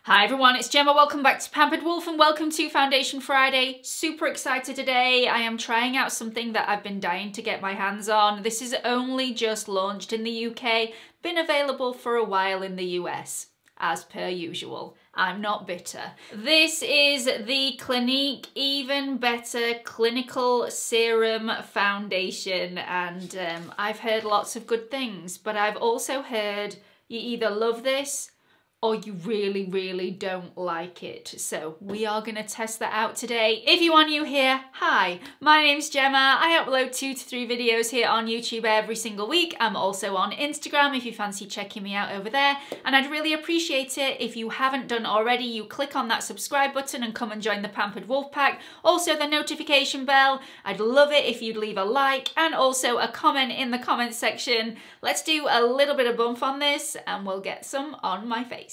Hi everyone, it's Gemma. Welcome back to Pampered Wolf and welcome to Foundation Friday. Super excited today. I am trying out something that I've been dying to get my hands on. This is only just launched in the UK, been available for a while in the US, as per usual. I'm not bitter. This is the Clinique Even Better Clinical Serum Foundation, and I've heard lots of good things, but I've also heard you either love this or you really don't like it. So we are gonna test that out today. If you are new here, hi, my name's Gemma. I upload 2 to 3 videos here on YouTube every single week. I'm also on Instagram if you fancy checking me out over there. And I'd really appreciate it if you haven't done already, you click on that subscribe button and come and join the Pampered Wolf Pack. Also the notification bell. I'd love it if you'd leave a like and also a comment in the comments section. Let's do a little bit of bump on this and we'll get some on my face.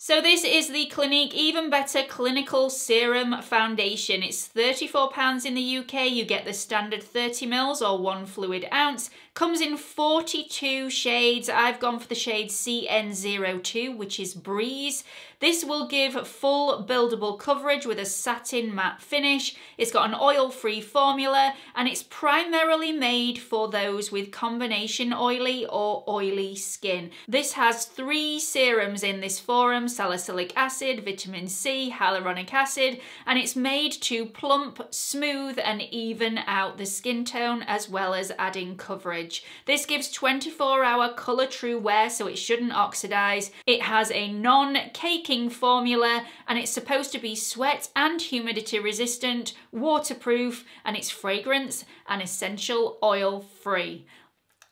So this is the Clinique Even Better Clinical Serum Foundation. It's £34 in the UK. You get the standard 30ml or 1 fluid ounce. Comes in 42 shades. I've gone for the shade CN02, which is Breeze. This will give full buildable coverage with a satin matte finish. It's got an oil-free formula and it's primarily made for those with combination oily or oily skin. This has 3 serums in this form: salicylic acid, vitamin C, hyaluronic acid, and it's made to plump, smooth and even out the skin tone as well as adding coverage. This gives 24-hour colour true wear, so it shouldn't oxidize. It has a non-caking formula and it's supposed to be sweat and humidity resistant, waterproof, and it's fragrance and essential oil free.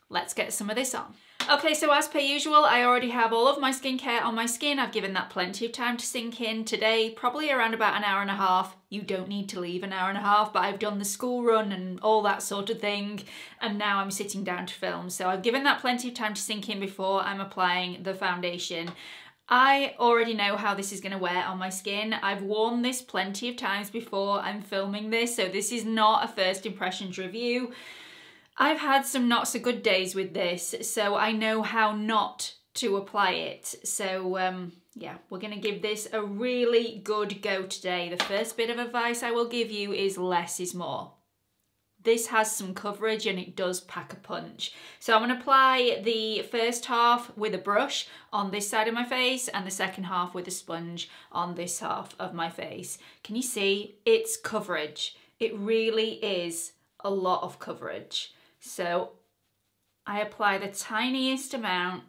Let's get some of this on. Okay, so as per usual, I already have all of my skincare on my skin. I've given that plenty of time to sink in. Today, probably around about an hour and a half. You don't need to leave an hour and a half, but I've done the school run and all that sort of thing. And now I'm sitting down to film. So I've given that plenty of time to sink in before I'm applying the foundation. I already know how this is going to wear on my skin. I've worn this plenty of times before I'm filming this, so this is not a first impressions review. I've had some not so good days with this, so I know how not to apply it. So yeah, we're gonna give this a really good go today. The first bit of advice I will give you is less is more. This has some coverage and it does pack a punch. So I'm gonna apply the first half with a brush on this side of my face and the second half with a sponge on this half of my face. Can you see? It's coverage. It really is a lot of coverage. So I apply the tiniest amount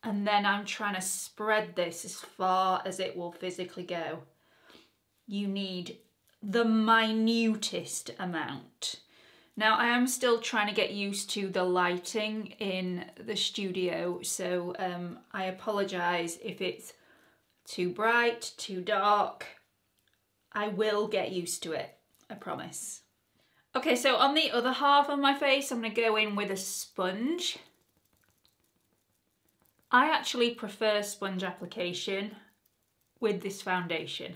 and then I'm trying to spread this as far as it will physically go. You need the minutest amount. Now I am still trying to get used to the lighting in the studio, so I apologise if it's too bright, too dark. I will get used to it, I promise. Okay, so on the other half of my face, I'm going to go in with a sponge. I actually prefer sponge application with this foundation.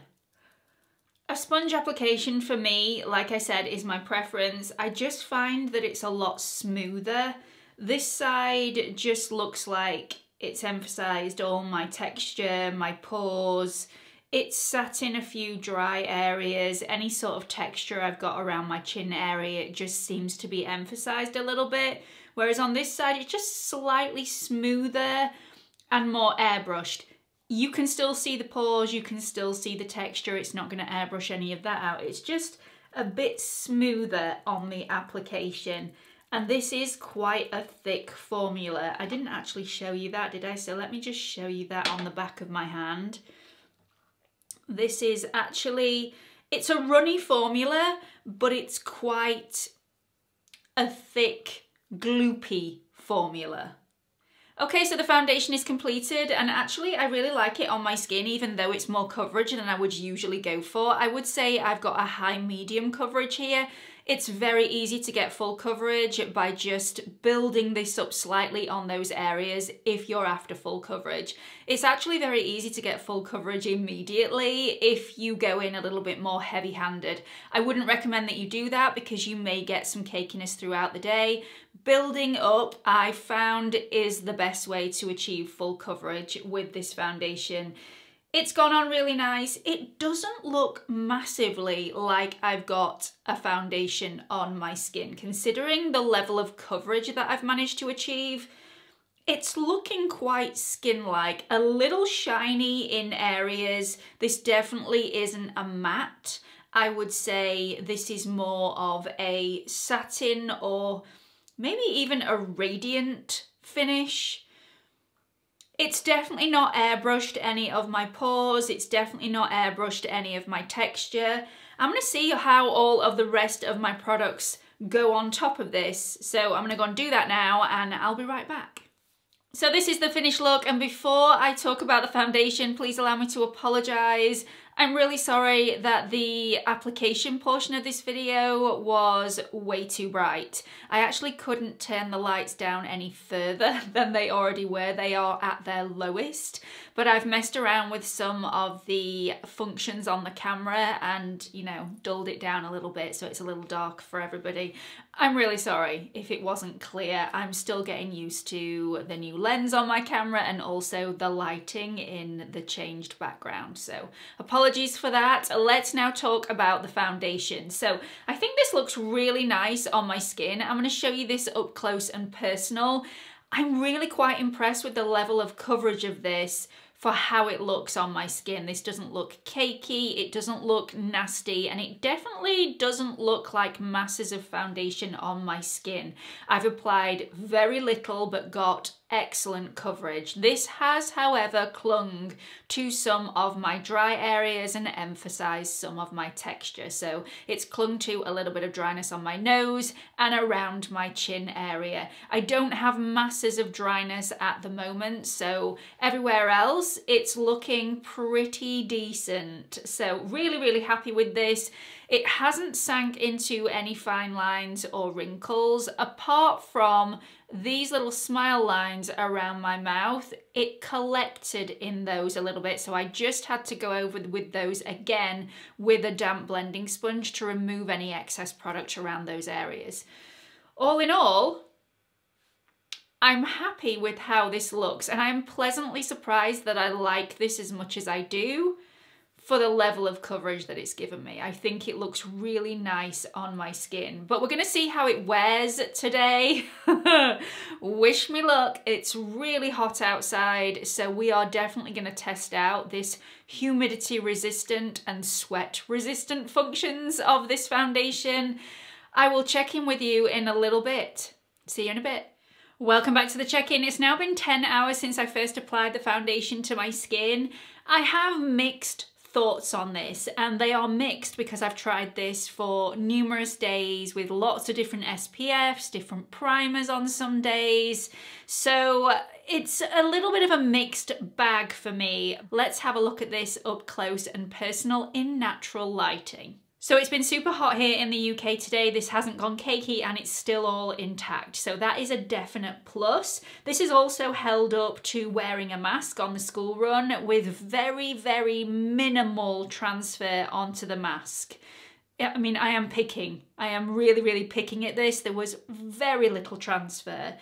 A sponge application for me, like I said, is my preference. I just find that it's a lot smoother. This side just looks like it's emphasised all my texture, my pores. It's sat in a few dry areas. Any sort of texture I've got around my chin area, it just seems to be emphasised a little bit. Whereas on this side, it's just slightly smoother and more airbrushed. You can still see the pores, you can still see the texture. It's not going to airbrush any of that out. It's just a bit smoother on the application. And this is quite a thick formula. I didn't actually show you that, did I? So let me just show you that on the back of my hand. This is actually, it's a runny formula, but it's quite a thick, gloopy formula. Okay, so the foundation is completed and actually I really like it on my skin, even though it's more coverage than I would usually go for. I would say I've got a high medium coverage here. It's very easy to get full coverage by just building this up slightly on those areas if you're after full coverage. It's actually very easy to get full coverage immediately if you go in a little bit more heavy-handed. I wouldn't recommend that you do that because you may get some cakiness throughout the day. Building up, I found, is the best way to achieve full coverage with this foundation. It's gone on really nice. It doesn't look massively like I've got a foundation on my skin, considering the level of coverage that I've managed to achieve. It's looking quite skin-like, a little shiny in areas. This definitely isn't a matte. I would say this is more of a satin or maybe even a radiant finish. It's definitely not airbrushed any of my pores. It's definitely not airbrushed any of my texture. I'm going to see how all of the rest of my products go on top of this. So I'm going to go and do that now and I'll be right back. So this is the finished look, and before I talk about the foundation, please allow me to apologise. I'm really sorry that the application portion of this video was way too bright. I actually couldn't turn the lights down any further than they already were. They are at their lowest, but I've messed around with some of the functions on the camera and, you know, dulled it down a little bit so it's a little dark for everybody. I'm really sorry if it wasn't clear. I'm still getting used to the new lens on my camera and also the lighting in the changed background. So apologies for that. Let's now talk about the foundation. So I think this looks really nice on my skin. I'm going to show you this up close and personal. I'm really quite impressed with the level of coverage of this for how it looks on my skin. This doesn't look cakey, it doesn't look nasty, and it definitely doesn't look like masses of foundation on my skin. I've applied very little but got excellent coverage. This has, however, clung to some of my dry areas and emphasized some of my texture. So it's clung to a little bit of dryness on my nose and around my chin area. I don't have masses of dryness at the moment, so everywhere else it's looking pretty decent. So really, really happy with this. It hasn't sank into any fine lines or wrinkles, apart from these little smile lines around my mouth. It collected in those a little bit, so I just had to go over with those again with a damp blending sponge to remove any excess product around those areas. All in all, I'm happy with how this looks, and I'm pleasantly surprised that I like this as much as I do for the level of coverage that it's given me. I think it looks really nice on my skin, but we're gonna see how it wears today. Wish me luck. It's really hot outside, so we are definitely gonna test out this humidity resistant and sweat resistant functions of this foundation. I will check in with you in a little bit. See you in a bit. Welcome back to the check-in. It's now been 10 hours since I first applied the foundation to my skin. I have mixed thoughts on this, and they are mixed because I've tried this for numerous days with lots of different SPFs, different primers on some days. So it's a little bit of a mixed bag for me. Let's have a look at this up close and personal in natural lighting. So it's been super hot here in the UK today. This hasn't gone cakey and it's still all intact. So that is a definite plus. This is also held up to wearing a mask on the school run with very, very minimal transfer onto the mask. I mean, I am picking. I am really, really picking at this. There was very little transfer.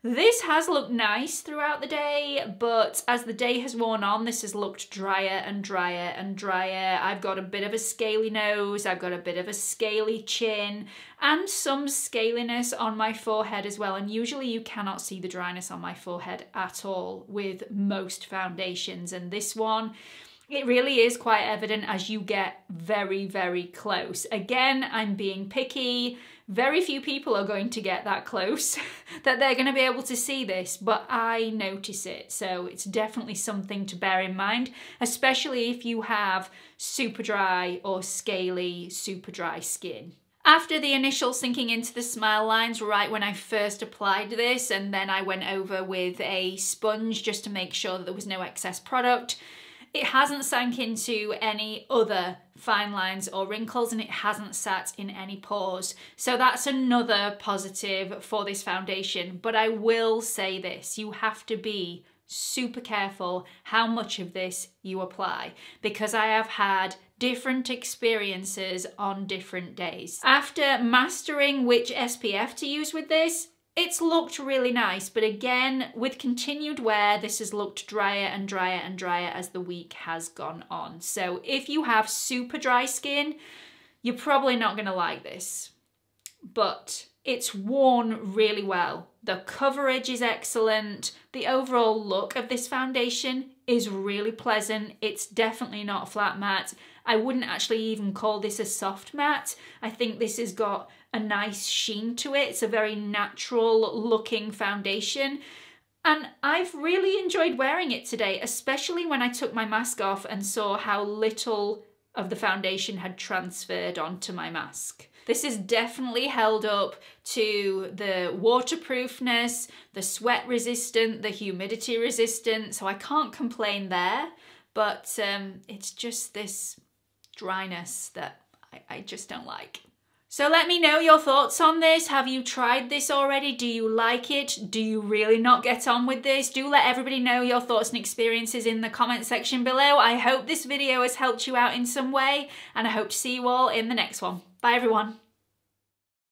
This has looked nice throughout the day, but as the day has worn on, this has looked drier and drier and drier. I've got a bit of a scaly nose, I've got a bit of a scaly chin, and some scaliness on my forehead as well. And usually you cannot see the dryness on my forehead at all with most foundations. And this one, it really is quite evident as you get very, very close. Again, I'm being picky. Very few people are going to get that close that they're going to be able to see this, but I notice it. So it's definitely something to bear in mind, especially if you have super dry or scaly, super dry skin. After the initial sinking into the smile lines right when I first applied this, and then I went over with a sponge just to make sure that there was no excess product, it hasn't sank into any other fine lines or wrinkles, and it hasn't sat in any pores. So that's another positive for this foundation. But I will say this, you have to be super careful how much of this you apply, because I have had different experiences on different days. After mastering which SPF to use with this, It's looked really nice, but again, with continued wear, this has looked drier and drier and drier as the week has gone on. So if you have super dry skin, you're probably not gonna like this, but it's worn really well. The coverage is excellent. The overall look of this foundation is really pleasant. It's definitely not flat matte. I wouldn't actually even call this a soft matte. I think this has got a nice sheen to it. It's a very natural looking foundation. And I've really enjoyed wearing it today, especially when I took my mask off and saw how little of the foundation had transferred onto my mask. This is definitely held up to the waterproofness, the sweat resistant, the humidity resistant, so I can't complain there, but it's just this dryness that I just don't like. So let me know your thoughts on this. Have you tried this already? Do you like it? Do you really not get on with this? Do let everybody know your thoughts and experiences in the comment section below. I hope this video has helped you out in some way, and I hope to see you all in the next one. Bye everyone.